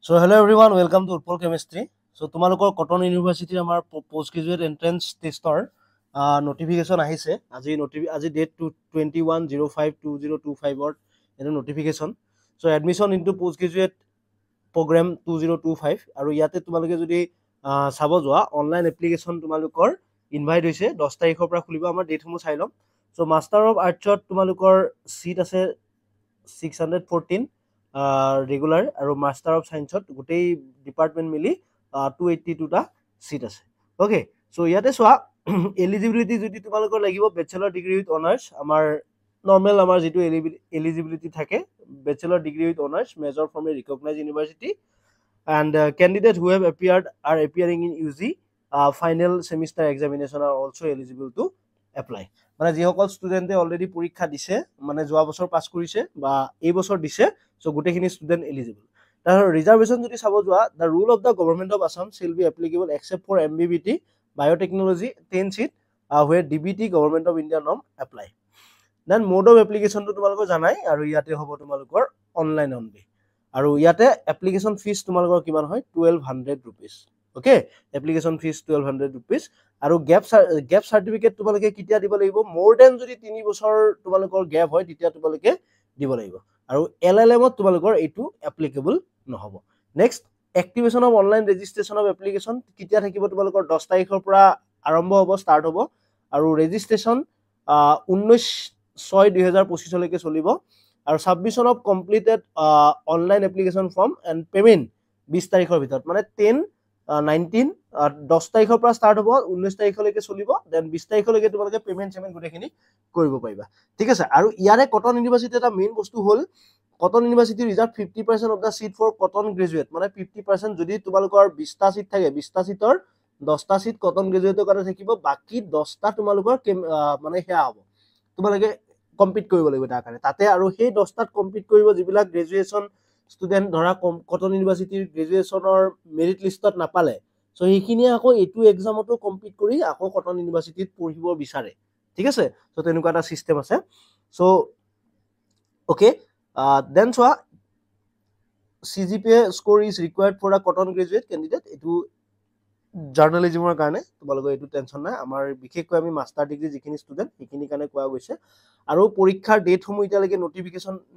So hello everyone, welcome to Utpal Chemistry. So তোমালোকৰ Cotton ইউনিভাৰ্চিটিৰ আমাৰ পোষ্ট গ্ৰেজুৱেট এন্ট্ৰেন্স টেষ্টৰ নটিফিকেশ্যন আহিছে। আজি ডেট 21/05/2025 ৰ এটা notification. So admission into post graduate program 2025 আৰু ইয়াতে তোমালোকে যদি চাব যোৱা অনলাইন এপ্লিকেশ্যন তোমালোকৰ ইনভাইট হৈছে 10 তাৰিখৰ পৰা খুলিব। আমাৰ ডেটসমূহ চাই ল'ম। চ' মাষ্টাৰ অফ আৰ্টছত তোমালোকৰ চিট আছে 614 ৰেগুলাৰ আৰু মাষ্টাৰ অফ সায়েন্সত গোটেই ডিপাৰ্টমেণ্ট মিলি 282টা চিট আছে। অ'কে, চ' ইয়াতে চোৱা এলিজিবিলিটি যদি তোমালোকৰ লাগিব বেচেলৰ ডিগ্ৰী উইথ অনাৰ্ছ, আমাৰ নৰ্মেল আমাৰ যিটো এলিজিবিলিটি থাকে bachelor degree with honours major from A recognise university and candidate who have appearing in UG final semester examination R also' eligible to apply. মানে যিসকল ষ্টুডেণ্টে already পৰীক্ষা দিছে, মানে যোৱা বছৰ পাছ কৰিছে বা এই বছৰ দিছে, চ' গোটেইখিনি ষ্টুডেণ্ট এলিজিবল। তাৰ ৰিজাৰ্ভেশ্যন যদি চাব যোৱা, the rule of the government of Assam shall be applicable except for MBBT biotechnology 10 seat where DBT government of India norm apply. Then mode of এপ্লিকেশ্যনটো তোমালোকৰ জানাই, আৰু ইয়াতে হ'ব তোমালোকৰ অনলাইন অনলি। আৰু ইয়াতে এপ্লিকেশ্যন ফিজ তোমালোকৰ কিমান হয় 1200 rupees। Okay, application fees 1200 rupees। আৰু গেপ চাৰ্টিফিকেট তোমালোকে কেতিয়া দিব লাগিব, মোৰ দেন যদি 3 বছৰ তোমালোকৰ গেপ হয় তেতিয়া তোমালোকে দিব লাগিব। আৰু LLMত তোমালোকৰ এইটো এপ্লিকেবল নহ'ব। Next, activation of online registration of application কেতিয়া থাকিব তোমালোকৰ 10 তাৰিখৰ পৰা আৰম্ভ হ'ব, ষ্টাৰ্ট হ'ব। আৰু ৰেজিষ্ট্ৰেশ্যন 19/6/2025লৈকে চলিব। আৰু submission of completed online application form and payment 20 তাৰিখৰ ভিতৰত, মানে 10 তাৰিখৰ পৰা ষ্টাৰ্ট হ'ব, 19 তাৰিখলৈকে চলিব। দেন 20 তাৰিখলৈকে তোমালোকে পে'মেণ্ট গোটেইখিনি কৰিব পাৰিবা। ঠিক আছে। আৰু ইয়াৰে কটন ইউনিভাৰ্চিটি এটা মেইন বস্তু হ'ল, Cotton university reserve 50% of the seat for Cotton graduate, মানে 50% যদি তোমালোকৰ 20টা চিট থাকে, 20টা চিটৰ 10টা চিট কটন গ্ৰেজুৱেটৰ কাৰণে থাকিব, বাকী 10টা তোমালোকৰ মানে সেয়া হ'ব, তোমালোকে কম্পিট কৰিব লাগিব তাৰ কাৰণে তাতে। আৰু সেই 10টাত কম্পিট কৰিব যিবিলাক গ্ৰেজুৱেশ্যন ষ্টুডেণ্ট ধৰা কটন ইউনিভাৰ্চিটিৰ গ্ৰেজুৱেশ্যনৰ মেৰিট লিষ্টত নাপালে, চ' সেইখিনিয়ে আকৌ এইটো এক্সামতো কম্পিট কৰি আকৌ কটন ইউনিভাৰ্চিটিত পঢ়িব বিচাৰে। ঠিক আছে, চ' তেনেকুৱা এটা ছিষ্টেম আছে। চ' অ'কে, দেন চোৱা CGPA score is required for a Cotton graduate candidate. এইটো জাৰ্ণালিজিমৰ কাৰণে তোমালোকৰ এইটো টেনশ্যন নাই। আমাৰ বিশেষকৈ আমি মাষ্টাৰ ডিগ্ৰী যিখিনি ষ্টুডেণ্ট সেইখিনিৰ কাৰণে কোৱা গৈছে। আৰু পৰীক্ষাৰ ডেটসমূহ এতিয়ালৈকে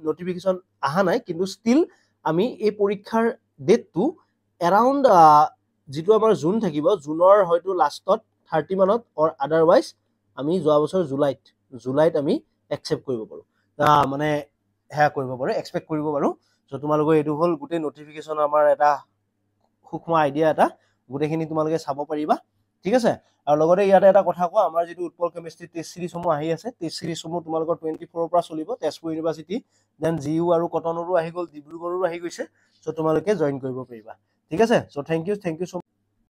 নটিফিকেশ্যন অহা নাই, কিন্তু ষ্টিল আমি এই পৰীক্ষাৰ ডেটটো এৰাউণ্ড যিটো আমাৰ জুন থাকিব, জুনৰ হয়তো লাষ্টত 30 মানত অৰ আদাৰৱাইজ আমি যোৱা বছৰ জুলাইত আমি একচেপ্ট কৰিব পাৰোঁ, মানে সেয়া কৰিব পাৰোঁ, এক্সপেক্ট কৰিব পাৰোঁ। চ' তোমালোকৰ এইটো হ'ল গোটেই নটিফিকেশ্যন আমাৰ এটা সূক্ষ্ম আইডিয়া এটা, গোটেইখিনি তোমালোকে চাব পাৰিবা। ঠিক আছে। আৰু লগতে ইয়াতে এটা কথা কোৱা, আমাৰ যিটো উৎপল কেমিষ্ট্ৰি টেষ্ট চিৰিজসমূহ আহি আছে, টেষ্ট চিৰিজসমূহ তোমালোকৰ 24ৰ পৰা চলিব। তেজপুৰ ইউনিভাৰ্চিটি, দেন GU আৰু কটনৰো আহি গ'ল, ডিব্ৰুগড়ৰো আহি গৈছে। চ' তোমালোকে জইন কৰিব পাৰিবা। ঠিক আছে। চ' থেংক ইউ ছ'